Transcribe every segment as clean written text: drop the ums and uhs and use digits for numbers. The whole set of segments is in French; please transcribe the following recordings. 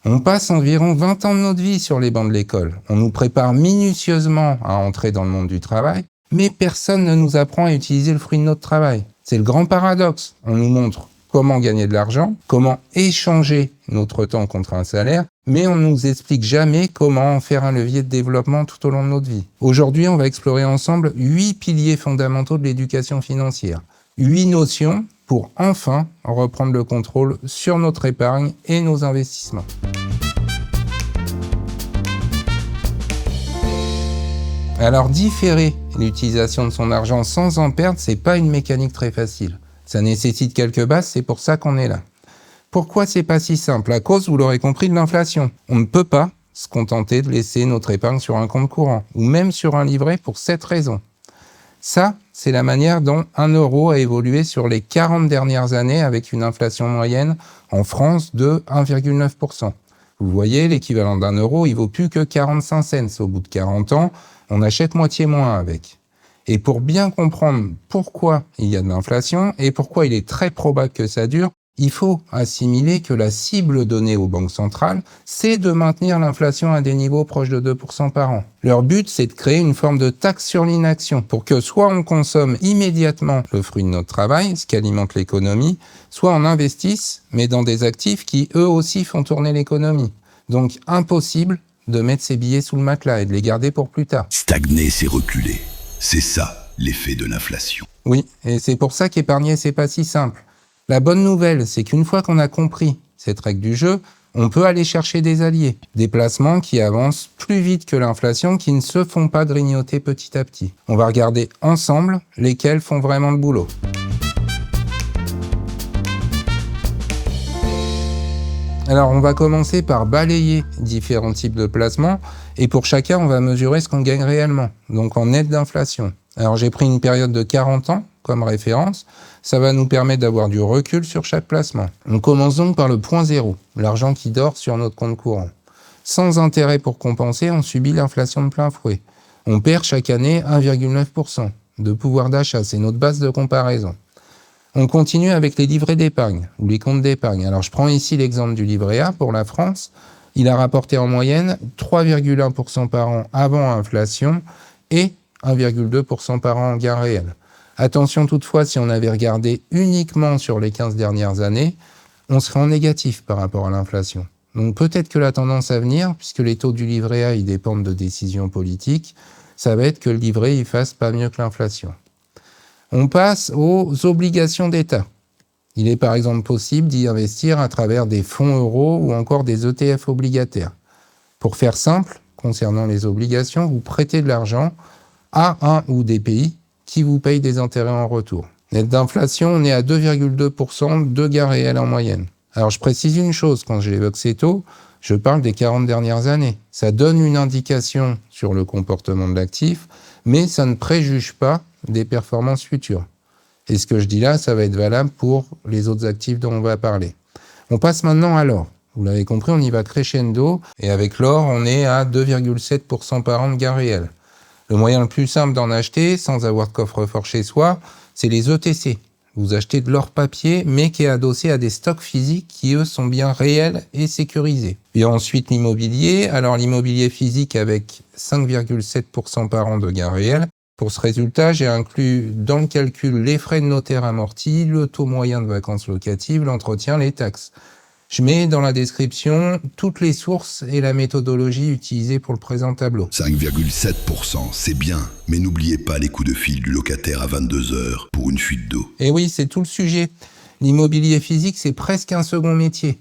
On passe environ 20 ans de notre vie sur les bancs de l'école. On nous prépare minutieusement à entrer dans le monde du travail, mais personne ne nous apprend à utiliser le fruit de notre travail. C'est le grand paradoxe. On nous montre comment gagner de l'argent, comment échanger notre temps contre un salaire, mais on ne nous explique jamais comment en faire un levier de développement tout au long de notre vie. Aujourd'hui, on va explorer ensemble 8 piliers fondamentaux de l'éducation financière. 8 notions pour enfin reprendre le contrôle sur notre épargne et nos investissements. Alors, différer l'utilisation de son argent sans en perdre, c'est pas une mécanique très facile. Ça nécessite quelques bases, c'est pour ça qu'on est là. Pourquoi c'est pas si simple? À cause, vous l'aurez compris, de l'inflation. On ne peut pas se contenter de laisser notre épargne sur un compte courant, ou même sur un livret pour cette raison. Ça, c'est la manière dont 1 euro a évolué sur les 40 dernières années avec une inflation moyenne en France de 1,9%. Vous voyez, l'équivalent d'1 euro, il vaut plus que 45 cents. Au bout de 40 ans, on achète moitié moins avec. Et pour bien comprendre pourquoi il y a de l'inflation et pourquoi il est très probable que ça dure, il faut assimiler que la cible donnée aux banques centrales, c'est de maintenir l'inflation à des niveaux proches de 2% par an. Leur but, c'est de créer une forme de taxe sur l'inaction pour que soit on consomme immédiatement le fruit de notre travail, ce qui alimente l'économie, soit on investisse, mais dans des actifs qui, eux aussi, font tourner l'économie. Donc, impossible de mettre ses billets sous le matelas et de les garder pour plus tard. Stagner, c'est reculer. C'est ça, l'effet de l'inflation. Oui, et c'est pour ça qu'épargner, c'est pas si simple. La bonne nouvelle, c'est qu'une fois qu'on a compris cette règle du jeu, on peut aller chercher des alliés, des placements qui avancent plus vite que l'inflation, qui ne se font pas grignoter petit à petit. On va regarder ensemble lesquels font vraiment le boulot. Alors, on va commencer par balayer différents types de placements, et pour chacun, on va mesurer ce qu'on gagne réellement, donc en net d'inflation. Alors, j'ai pris une période de 40 ans comme référence. Ça va nous permettre d'avoir du recul sur chaque placement. On commence donc par le point zéro, l'argent qui dort sur notre compte courant. Sans intérêt pour compenser, on subit l'inflation de plein fouet. On perd chaque année 1,9% de pouvoir d'achat, c'est notre base de comparaison. On continue avec les livrets d'épargne ou les comptes d'épargne. Alors, je prends ici l'exemple du livret A pour la France. Il a rapporté en moyenne 3,1% par an avant inflation et 1,2% par an en gain réel. Attention toutefois, si on avait regardé uniquement sur les 15 dernières années, on serait en négatif par rapport à l'inflation. Donc peut-être que la tendance à venir, puisque les taux du livret A ils dépendent de décisions politiques, ça va être que le livret il fasse pas mieux que l'inflation. On passe aux obligations d'État. Il est par exemple possible d'y investir à travers des fonds euros ou encore des ETF obligataires. Pour faire simple, concernant les obligations, vous prêtez de l'argent à un ou des pays qui vous payent des intérêts en retour. Net d'inflation, on est à 2,2% de gain réel en moyenne. Alors je précise une chose, quand j'évoque ces taux, je parle des 40 dernières années. Ça donne une indication sur le comportement de l'actif, mais ça ne préjuge pas des performances futures. Et ce que je dis là, ça va être valable pour les autres actifs dont on va parler. On passe maintenant à l'or. Vous l'avez compris, on y va crescendo, et avec l'or, on est à 2,7% par an de gain réel. Le moyen le plus simple d'en acheter, sans avoir de coffre-fort chez soi, c'est les ETC. Vous achetez de l'or papier, mais qui est adossé à des stocks physiques qui, eux, sont bien réels et sécurisés. Et ensuite, l'immobilier. Alors, l'immobilier physique avec 5,7% par an de gain réel. Pour ce résultat, j'ai inclus dans le calcul les frais de notaire amortis, le taux moyen de vacances locatives, l'entretien, les taxes. Je mets dans la description toutes les sources et la méthodologie utilisée pour le présent tableau. 5,7%, c'est bien, mais n'oubliez pas les coups de fil du locataire à 22 heures pour une fuite d'eau. Et oui, c'est tout le sujet. L'immobilier physique, c'est presque un second métier.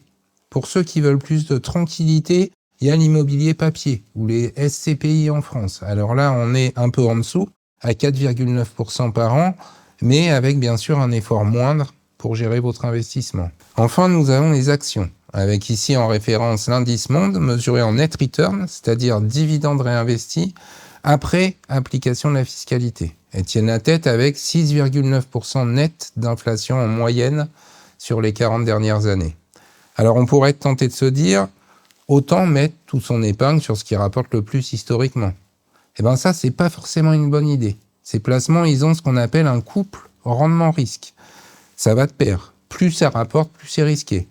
Pour ceux qui veulent plus de tranquillité, il y a l'immobilier papier, ou les SCPI en France. Alors là, on est un peu en dessous, à 4,9% par an, mais avec bien sûr un effort moindre pour gérer votre investissement. Enfin, nous avons les actions, avec ici en référence l'indice monde mesuré en net return, c'est-à-dire dividendes réinvestis, après application de la fiscalité. Elles tiennent la tête avec 6,9% net d'inflation en moyenne sur les 40 dernières années. Alors on pourrait être tenté de se dire, autant mettre toute son épargne sur ce qui rapporte le plus historiquement. Eh bien ça, c'est pas forcément une bonne idée. Ces placements, ils ont ce qu'on appelle un couple rendement-risque. Ça va de pair. Plus ça rapporte, plus c'est risqué.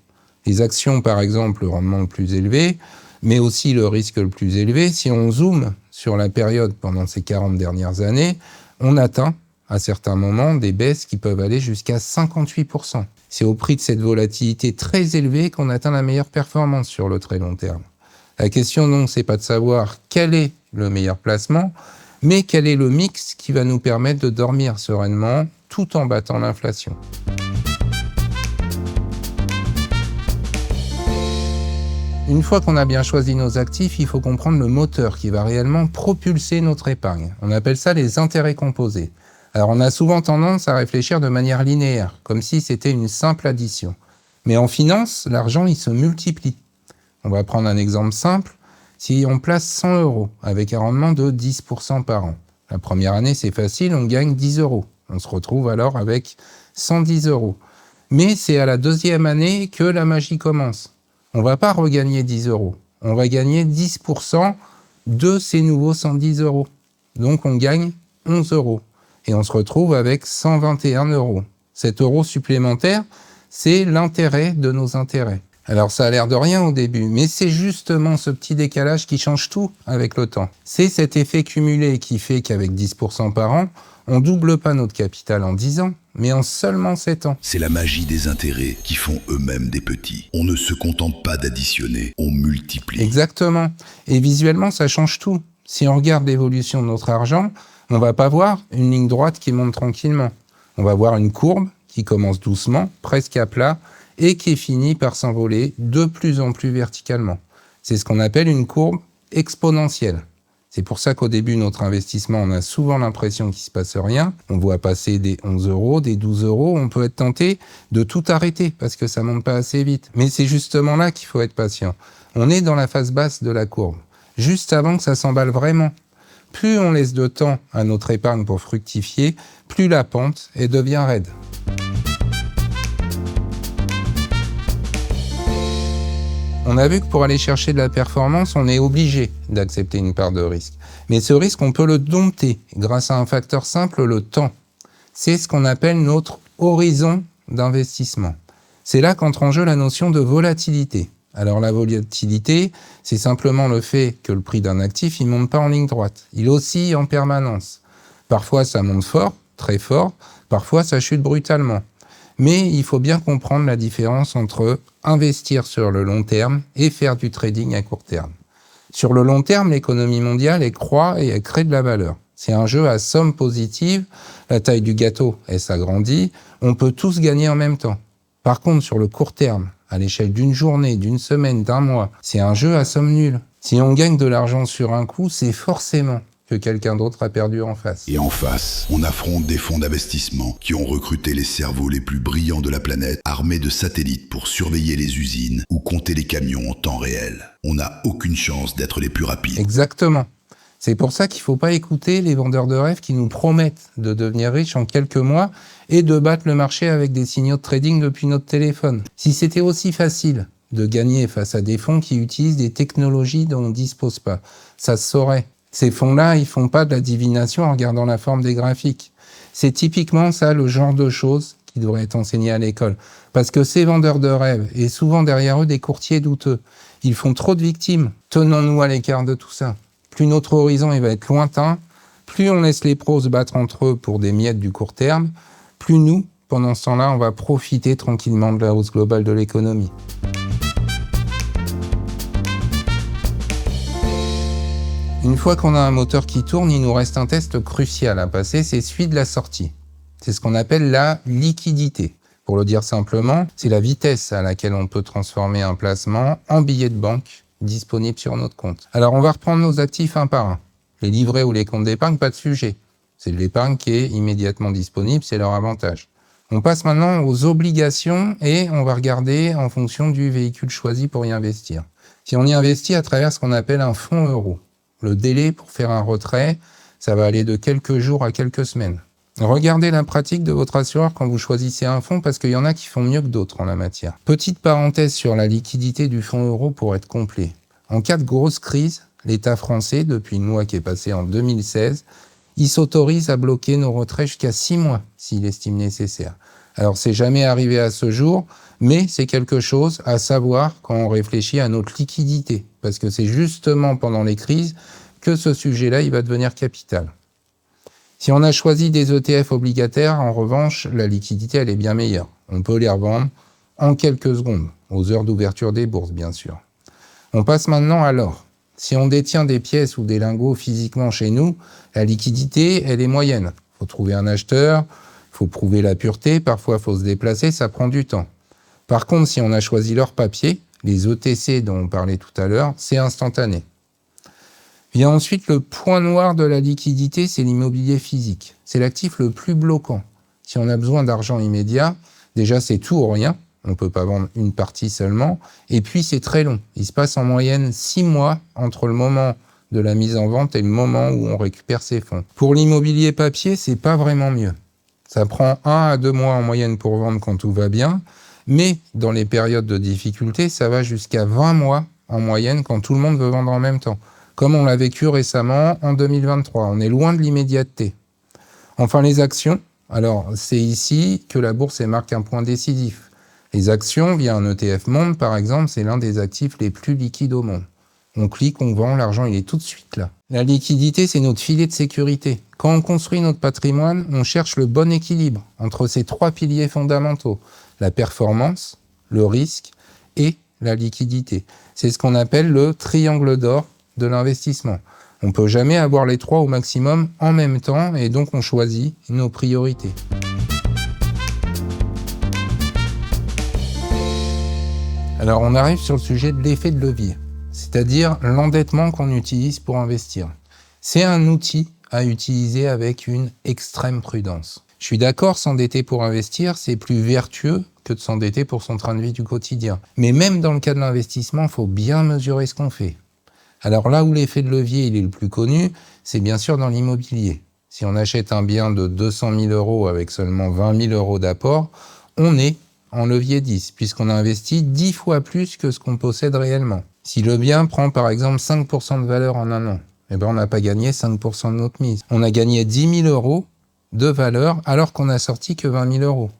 Les actions, par exemple, le rendement le plus élevé, mais aussi le risque le plus élevé. Si on zoome sur la période pendant ces 40 dernières années, on atteint à certains moments des baisses qui peuvent aller jusqu'à 58%. C'est au prix de cette volatilité très élevée qu'on atteint la meilleure performance sur le très long terme. La question donc, c'est pas de savoir quel est le meilleur placement, mais quel est le mix qui va nous permettre de dormir sereinement tout en battant l'inflation. Une fois qu'on a bien choisi nos actifs, il faut comprendre le moteur qui va réellement propulser notre épargne. On appelle ça les intérêts composés. Alors on a souvent tendance à réfléchir de manière linéaire, comme si c'était une simple addition. Mais en finance, l'argent, il se multiplie. On va prendre un exemple simple. Si on place 100 € avec un rendement de 10% par an, la première année, c'est facile, on gagne 10 €. On se retrouve alors avec 110 €. Mais c'est à la deuxième année que la magie commence. On ne va pas regagner 10 €. On va gagner 10% de ces nouveaux 110 €. Donc on gagne 11 €. Et on se retrouve avec 121 €. Cet euro supplémentaire, c'est l'intérêt de nos intérêts. Alors ça a l'air de rien au début, mais c'est justement ce petit décalage qui change tout avec le temps. C'est cet effet cumulé qui fait qu'avec 10% par an, on double pas notre capital en 10 ans, mais en seulement 7 ans. C'est la magie des intérêts qui font eux-mêmes des petits. On ne se contente pas d'additionner, on multiplie. Exactement. Et visuellement, ça change tout. Si on regarde l'évolution de notre argent, on va pas voir une ligne droite qui monte tranquillement. On va voir une courbe qui commence doucement, presque à plat, et qui finit par s'envoler de plus en plus verticalement. C'est ce qu'on appelle une courbe exponentielle. C'est pour ça qu'au début, notre investissement, on a souvent l'impression qu'il ne se passe rien. On voit passer des 11 €, des 12 €. On peut être tenté de tout arrêter parce que ça ne monte pas assez vite. Mais c'est justement là qu'il faut être patient. On est dans la phase basse de la courbe, juste avant que ça s'emballe vraiment. Plus on laisse de temps à notre épargne pour fructifier, plus la pente devient raide. On a vu que pour aller chercher de la performance, on est obligé d'accepter une part de risque. Mais ce risque, on peut le dompter grâce à un facteur simple, le temps. C'est ce qu'on appelle notre horizon d'investissement. C'est là qu'entre en jeu la notion de volatilité. Alors la volatilité, c'est simplement le fait que le prix d'un actif, il ne monte pas en ligne droite. Il oscille en permanence. Parfois, ça monte fort, très fort. Parfois, ça chute brutalement. Mais il faut bien comprendre la différence entre investir sur le long terme et faire du trading à court terme. Sur le long terme, l'économie mondiale, elle croît et elle crée de la valeur. C'est un jeu à somme positive, la taille du gâteau, elle s'agrandit, on peut tous gagner en même temps. Par contre, sur le court terme, à l'échelle d'une journée, d'une semaine, d'un mois, c'est un jeu à somme nulle. Si on gagne de l'argent sur un coup, c'est forcément que quelqu'un d'autre a perdu en face. Et en face, on affronte des fonds d'investissement qui ont recruté les cerveaux les plus brillants de la planète, armés de satellites pour surveiller les usines ou compter les camions en temps réel. On n'a aucune chance d'être les plus rapides. Exactement. C'est pour ça qu'il ne faut pas écouter les vendeurs de rêves qui nous promettent de devenir riches en quelques mois et de battre le marché avec des signaux de trading depuis notre téléphone. Si c'était aussi facile de gagner face à des fonds qui utilisent des technologies dont on ne dispose pas, ça se saurait. Ces fonds-là, ils ne font pas de la divination en regardant la forme des graphiques. C'est typiquement ça le genre de choses qui devrait être enseigné à l'école. Parce que ces vendeurs de rêves, et souvent derrière eux des courtiers douteux, ils font trop de victimes. Tenons-nous à l'écart de tout ça. Plus notre horizon il va être lointain, plus on laisse les pros se battre entre eux pour des miettes du court terme, plus nous, pendant ce temps-là, on va profiter tranquillement de la hausse globale de l'économie. Une fois qu'on a un moteur qui tourne, il nous reste un test crucial à passer, c'est celui de la sortie. C'est ce qu'on appelle la liquidité. Pour le dire simplement, c'est la vitesse à laquelle on peut transformer un placement en billet de banque disponible sur notre compte. Alors on va reprendre nos actifs un par un. Les livrets ou les comptes d'épargne, pas de sujet. C'est de l'épargne qui est immédiatement disponible, c'est leur avantage. On passe maintenant aux obligations et on va regarder en fonction du véhicule choisi pour y investir. Si on y investit à travers ce qu'on appelle un fonds euro, le délai pour faire un retrait, ça va aller de quelques jours à quelques semaines. Regardez la pratique de votre assureur quand vous choisissez un fonds parce qu'il y en a qui font mieux que d'autres en la matière. Petite parenthèse sur la liquidité du fonds euro pour être complet. En cas de grosse crise, l'État français, depuis une loi qui est passée en 2016, il s'autorise à bloquer nos retraits jusqu'à 6 mois s'il estime nécessaire. Alors, c'est jamais arrivé à ce jour, mais c'est quelque chose à savoir quand on réfléchit à notre liquidité, parce que c'est justement pendant les crises que ce sujet-là, il va devenir capital. Si on a choisi des ETF obligataires, en revanche, la liquidité, elle est bien meilleure. On peut les revendre en quelques secondes, aux heures d'ouverture des bourses, bien sûr. On passe maintenant à l'or. Si on détient des pièces ou des lingots physiquement chez nous, la liquidité, elle est moyenne. Il faut trouver un acheteur, il faut prouver la pureté, parfois il faut se déplacer, ça prend du temps. Par contre, si on a choisi l'or papier, les ETC dont on parlait tout à l'heure, c'est instantané. Vient ensuite le point noir de la liquidité, c'est l'immobilier physique. C'est l'actif le plus bloquant. Si on a besoin d'argent immédiat, déjà c'est tout ou rien. On ne peut pas vendre une partie seulement. Et puis c'est très long. Il se passe en moyenne 6 mois entre le moment de la mise en vente et le moment où on récupère ses fonds. Pour l'immobilier papier, c'est pas vraiment mieux. Ça prend 1 à 2 mois en moyenne pour vendre quand tout va bien. Mais dans les périodes de difficulté, ça va jusqu'à 20 mois en moyenne quand tout le monde veut vendre en même temps. Comme on l'a vécu récemment en 2023. On est loin de l'immédiateté. Enfin, les actions. Alors, c'est ici que la bourse marque un point décisif. Les actions, via un ETF Monde, par exemple, c'est l'un des actifs les plus liquides au monde. On clique, on vend, l'argent, il est tout de suite là. La liquidité, c'est notre filet de sécurité. Quand on construit notre patrimoine, on cherche le bon équilibre entre ces 3 piliers fondamentaux. La performance, le risque et la liquidité. C'est ce qu'on appelle le triangle d'or de l'investissement. On ne peut jamais avoir les 3 au maximum en même temps et donc on choisit nos priorités. Alors on arrive sur le sujet de l'effet de levier, c'est-à-dire l'endettement qu'on utilise pour investir. C'est un outil à utiliser avec une extrême prudence. Je suis d'accord, s'endetter pour investir, c'est plus vertueux que de s'endetter pour son train de vie du quotidien. Mais même dans le cas de l'investissement, il faut bien mesurer ce qu'on fait. Alors là où l'effet de levier il est le plus connu, c'est bien sûr dans l'immobilier. Si on achète un bien de 200 000 € avec seulement 20 000 € d'apport, on est en levier 10, puisqu'on a investi 10 fois plus que ce qu'on possède réellement. Si le bien prend par exemple 5% de valeur en un an, eh ben on n'a pas gagné 5% de notre mise. On a gagné 10 000 € de valeur alors qu'on n'a sorti que 20 000 €.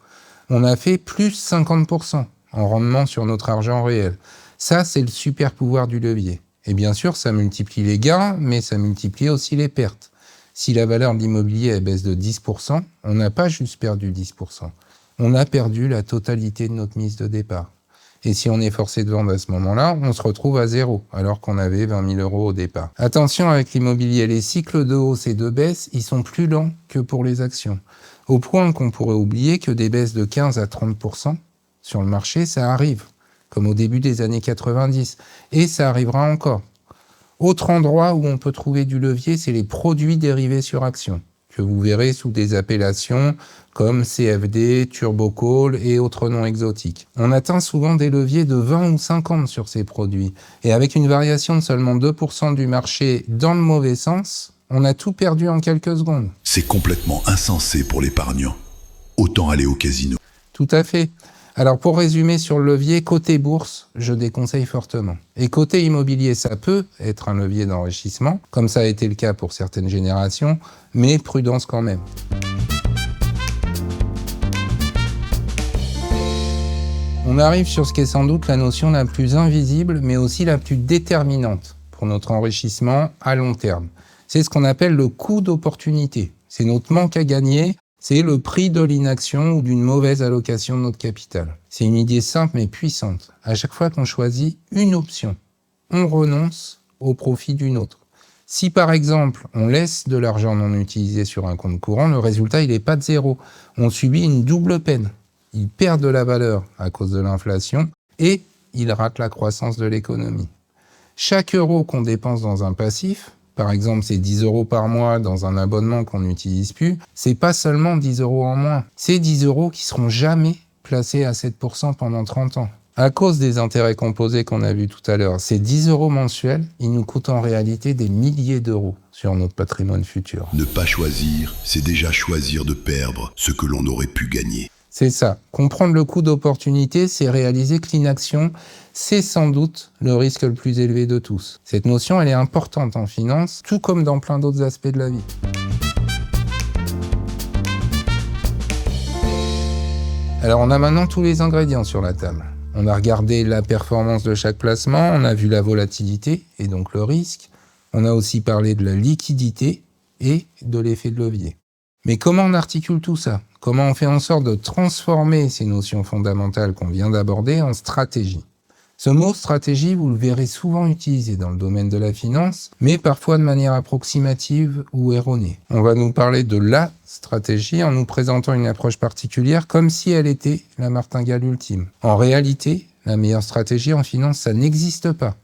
On a fait plus 50% en rendement sur notre argent réel. Ça, c'est le super pouvoir du levier. Et bien sûr, ça multiplie les gains, mais ça multiplie aussi les pertes. Si la valeur de l'immobilier elle baisse de 10%, on n'a pas juste perdu 10%. On a perdu la totalité de notre mise de départ. Et si on est forcé de vendre à ce moment-là, on se retrouve à zéro, alors qu'on avait 20 000 € au départ. Attention avec l'immobilier, les cycles de hausse et de baisse, ils sont plus lents que pour les actions. Au point qu'on pourrait oublier que des baisses de 15 à 30% sur le marché, ça arrive, comme au début des années 90. Et ça arrivera encore. Autre endroit où on peut trouver du levier, c'est les produits dérivés sur actions, que vous verrez sous des appellations comme CFD, Turbo Call et autres noms exotiques. On atteint souvent des leviers de 20 ou 50 sur ces produits. Et avec une variation de seulement 2% du marché dans le mauvais sens, on a tout perdu en quelques secondes. C'est complètement insensé pour l'épargnant. Autant aller au casino. Tout à fait. Alors pour résumer sur le levier, côté bourse, je déconseille fortement. Et côté immobilier, ça peut être un levier d'enrichissement, comme ça a été le cas pour certaines générations, mais prudence quand même. On arrive sur ce qui est sans doute la notion la plus invisible, mais aussi la plus déterminante pour notre enrichissement à long terme. C'est ce qu'on appelle le coût d'opportunité. C'est notre manque à gagner, c'est le prix de l'inaction ou d'une mauvaise allocation de notre capital. C'est une idée simple mais puissante. À chaque fois qu'on choisit une option, on renonce au profit d'une autre. Si par exemple, on laisse de l'argent non utilisé sur un compte courant, le résultat il n'est pas de zéro. On subit une double peine. Il perd de la valeur à cause de l'inflation et il rate la croissance de l'économie. Chaque euro qu'on dépense dans un passif, par exemple c'est 10 € par mois dans un abonnement qu'on n'utilise plus, c'est pas seulement 10 € en moins, c'est 10 € qui seront jamais placés à 7% pendant 30 ans. À cause des intérêts composés qu'on a vus tout à l'heure, ces 10 € mensuels, ils nous coûtent en réalité des milliers d'euros sur notre patrimoine futur. Ne pas choisir, c'est déjà choisir de perdre ce que l'on aurait pu gagner. C'est ça. Comprendre le coût d'opportunité, c'est réaliser que l'inaction, c'est sans doute le risque le plus élevé de tous. Cette notion, elle est importante en finance, tout comme dans plein d'autres aspects de la vie. Alors on a maintenant tous les ingrédients sur la table. On a regardé la performance de chaque placement, on a vu la volatilité et donc le risque. On a aussi parlé de la liquidité et de l'effet de levier. Mais comment on articule tout ça? Comment on fait en sorte de transformer ces notions fondamentales qu'on vient d'aborder en stratégie? Ce mot stratégie, vous le verrez souvent utilisé dans le domaine de la finance, mais parfois de manière approximative ou erronée. On va nous parler de la stratégie en nous présentant une approche particulière comme si elle était la martingale ultime. En réalité, la meilleure stratégie en finance, ça n'existe pas.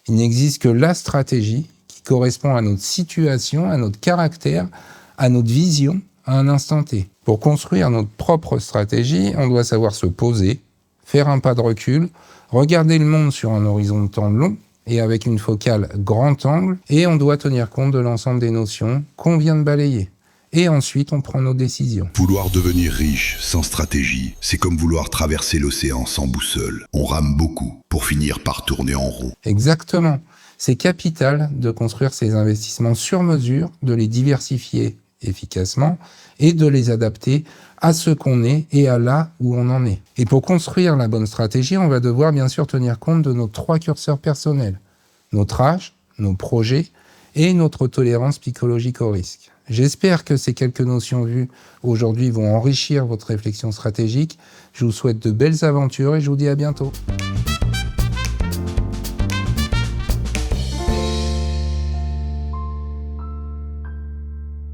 Il n'existe que la stratégie qui correspond à notre situation, à notre caractère, à notre vision, à un instant T. Pour construire notre propre stratégie, on doit savoir se poser, faire un pas de recul, regarder le monde sur un horizon de temps long et avec une focale grand angle, et on doit tenir compte de l'ensemble des notions qu'on vient de balayer. Et ensuite, on prend nos décisions. Vouloir devenir riche sans stratégie, c'est comme vouloir traverser l'océan sans boussole. On rame beaucoup pour finir par tourner en rond. Exactement. C'est capital de construire ces investissements sur mesure, de les diversifier efficacement et de les adapter à ce qu'on est et à là où on en est. Et pour construire la bonne stratégie, on va devoir bien sûr tenir compte de nos 3 curseurs personnels. Notre âge, nos projets et notre tolérance psychologique au risque. J'espère que ces quelques notions vues aujourd'hui vont enrichir votre réflexion stratégique. Je vous souhaite de belles aventures et je vous dis à bientôt.